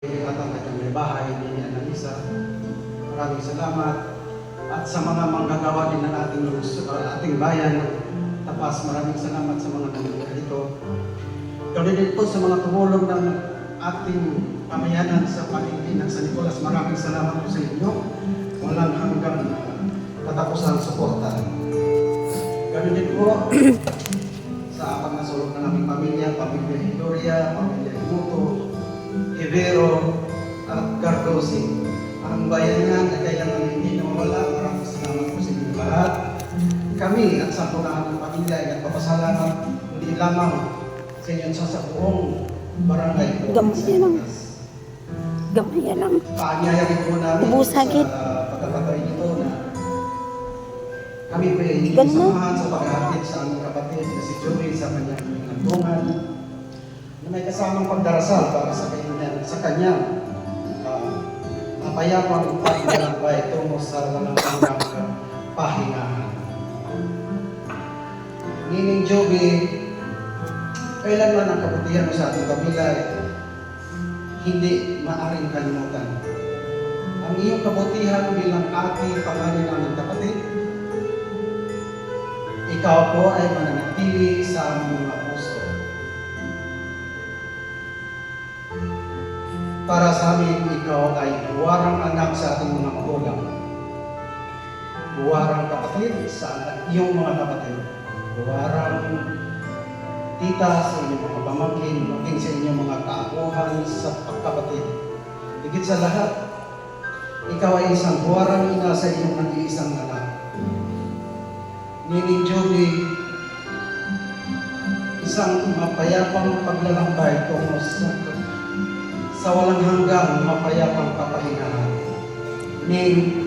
at ang kanyang may bahay, ni Analisa. Maraming salamat. At sa mga manggagawa din ng ating bayan, Tapas, maraming salamat sa mga nangyayari dito. Ganoon din po sa mga tumulong ng ating pamayanan sa palengke ng San Nicolas. Maraming salamat po sa inyo. Walang hanggang katapusan suporta. Ganoon din po sa apat na sulok ng aming pamilya, pamilya Hidoria, pamilya Himuto, Ibero, at Cardosi. Ang bayanan ay kailangan hindi nawawala. Maraming salamat po sa inyong lahat. Kami at sa punahan ng pamilya ay nagpapasalamat hindi lamang sa inyo sa buong barangay po. Gamay lang. Paanyaya rin po namin Ubusagit. sa pagkakataon ito na kami po ay Ganun. samahan sa paghahatid sa aming kapatid na si Joey sa kanyang kantungan na may kasamang pagdarasal para sa kanyang mapayapang paglalakbay tungo sa walang hanggang pahingahan. Nining Joby, kailanman ang kabutihan mo sa ating pamilya hindi maaring kalimutan. Ang iyong kabutihan bilang ate, pangalan ng kapatid, ikaw po ay mananatili sa aming mga puso. Para sa amin, ikaw ay buwarang anak sa ating mga magulang. Buwarang kapatid sa iyong mga kapatid. Buwarang tita sa inyong mga pamangkin, maging sa inyong mga kaapuhan sa pagkapatid. Higit sa lahat, ikaw ay isang buwarang ina sa iyong nag-iisang anak. Nining Joby, isang mapayapang paglalakbay tungo sa walang hanggang mapayapang kapahingahan. Ning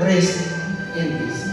rest in peace.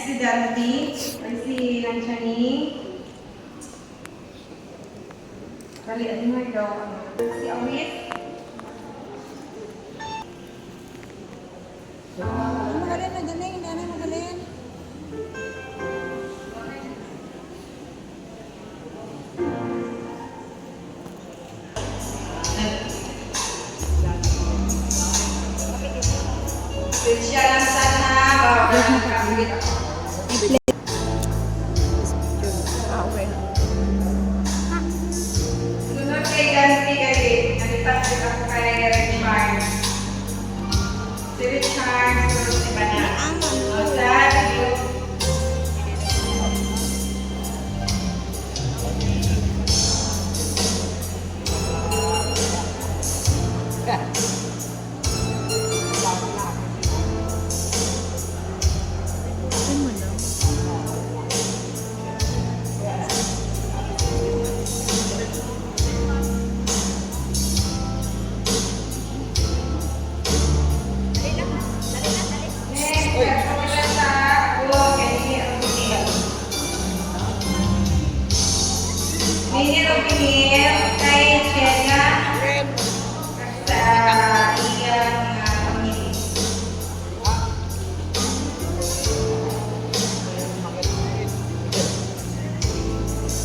si Dante, ay si Anjani. Bali, ano mo ikaw? Si Awit. Magaling na dyan eh, hindi na magaling. Siya lang sana, bawa ka ng kapit. Sunod kay Dante kay nalipat kita ko kay Richard. Si Richard, sunod si Bana. O sa video. Next, kasabilan sa ako kay Rukinil. Nini Rukinil kay Jenna sa iyang pamilya.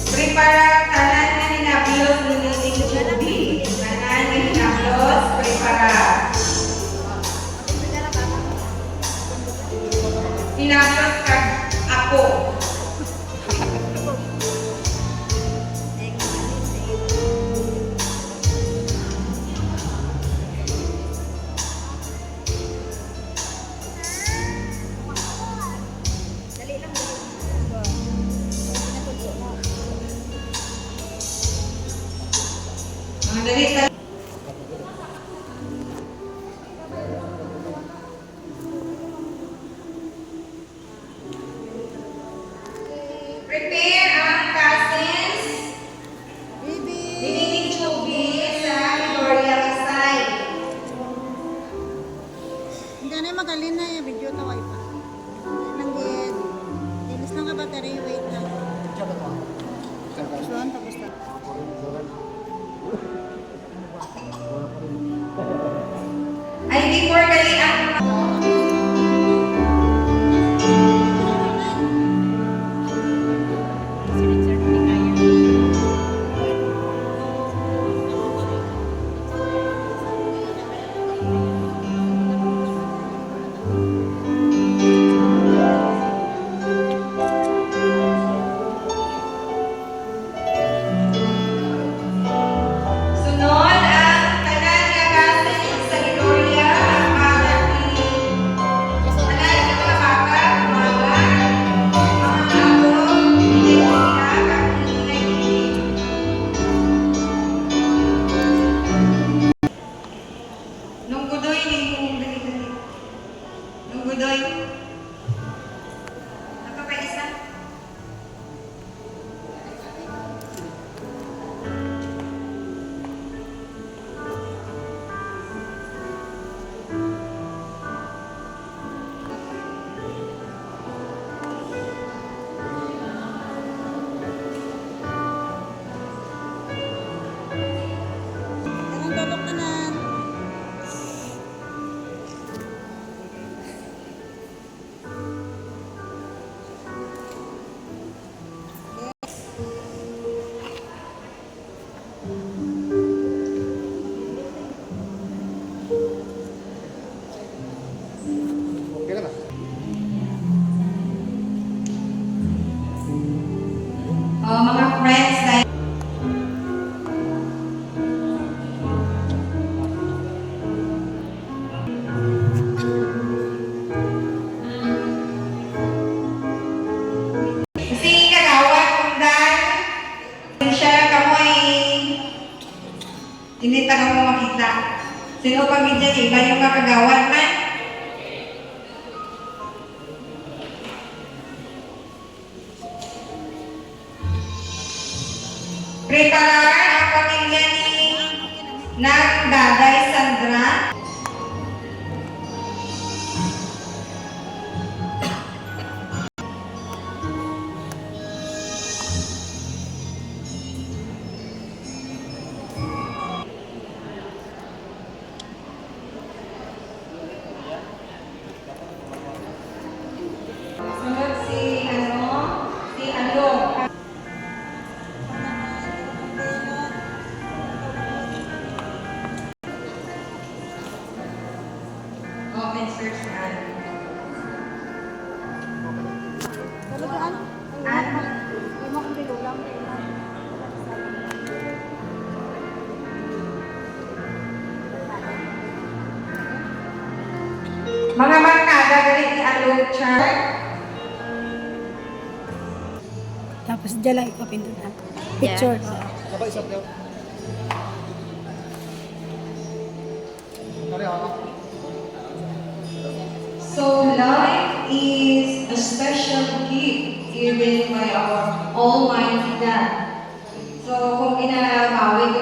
Prepara tanan nga hinablos ni Nini Judy. Tanan nga hinablos, prepara. Hinablos kag ako. Mga dali. Prepare ang cousins. Baby! Dininig Chubi sa Victoria Kasay. Hindi na magaling na yung video to wipe pa. Nanggit. Dinis lang ka battery, wait lang. Tapos doon, tapos lang. Ay, before gali ang sunod ang tanan nga cousins sa Victoria ang mga tanan nga mga bata, mga ako, hindi sila kag hindi. Nung gudoy ni dali. Nung gudoy. Ako pa isa. Anong tulog na na? Mga friends dahil kasi kagawad kung dahil siya kamoy hindi taga mo makita. Sino pag dyan, iba yung kakagawad man. Preparar ang pamilya ni ng Daday Sandra. comments first na ano. Talagaan? Ah? Ay, mo kong bilulang. Mga barkada, galit ni Alok Char. Tapos dyan lang ikaw pindutan. Picture. So life is a special gift given by our Almighty God. So kung inabawi ko